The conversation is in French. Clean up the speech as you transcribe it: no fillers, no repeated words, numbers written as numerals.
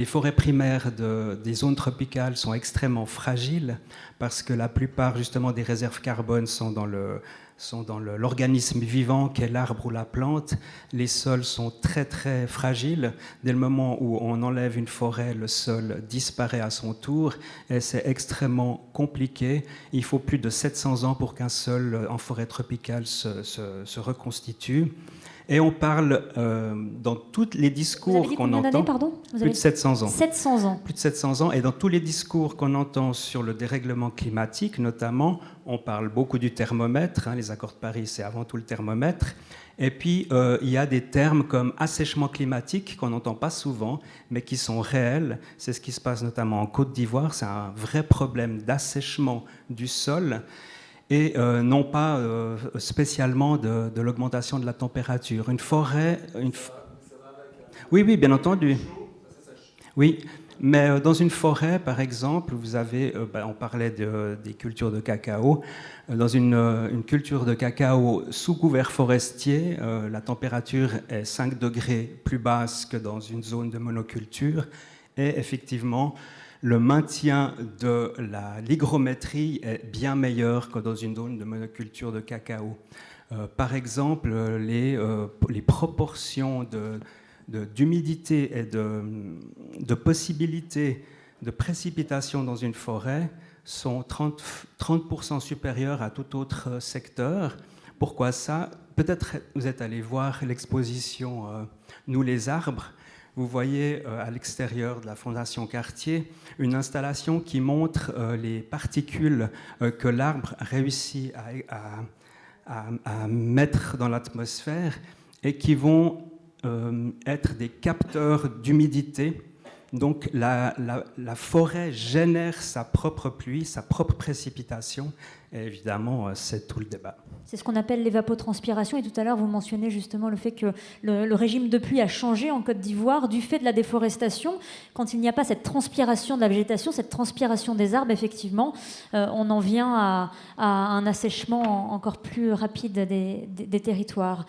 Les forêts primaires des zones tropicales sont extrêmement fragiles parce que la plupart justement des réserves carbone sont dans l'organisme vivant qu'est l'arbre ou la plante. Les sols sont très très fragiles. Dès le moment où on enlève une forêt, le sol disparaît à son tour et c'est extrêmement compliqué. Il faut plus de 700 ans pour qu'un sol en forêt tropicale se reconstitue. Et on parle dans tous les discours qu'on entend, plus de 700 ans. 700 ans. Plus de 700 ans. Et dans tous les discours qu'on entend sur le dérèglement climatique, notamment, on parle beaucoup du thermomètre. Les accords de Paris, c'est avant tout le thermomètre. Et puis, il y a des termes comme assèchement climatique qu'on n'entend pas souvent, mais qui sont réels. C'est ce qui se passe notamment en Côte d'Ivoire. C'est un vrai problème d'assèchement du sol. Et non pas spécialement de l'augmentation de la température. Une forêt... Oui, oui, bien entendu. Oui, mais dans une forêt, par exemple, vous avez... on parlait des cultures de cacao. Dans une culture de cacao sous couvert forestier, la température est 5 degrés plus basse que dans une zone de monoculture. Et effectivement... le maintien de l'hygrométrie est bien meilleur que dans une zone de monoculture de cacao. Par exemple, les proportions d'humidité et de possibilités de précipitation dans une forêt sont 30% supérieures à tout autre secteur. Pourquoi ça? Peut-être vous êtes allé voir l'exposition Nous les arbres. Vous voyez à l'extérieur de la Fondation Cartier une installation qui montre les particules que l'arbre réussit à mettre dans l'atmosphère et qui vont être des capteurs d'humidité. Donc la forêt génère sa propre pluie, sa propre précipitation. Et évidemment, c'est tout le débat. C'est ce qu'on appelle l'évapotranspiration. Et tout à l'heure, vous mentionnez justement le fait que le régime de pluie a changé en Côte d'Ivoire du fait de la déforestation. Quand il n'y a pas cette transpiration de la végétation, cette transpiration des arbres, effectivement, on en vient à un assèchement encore plus rapide des territoires.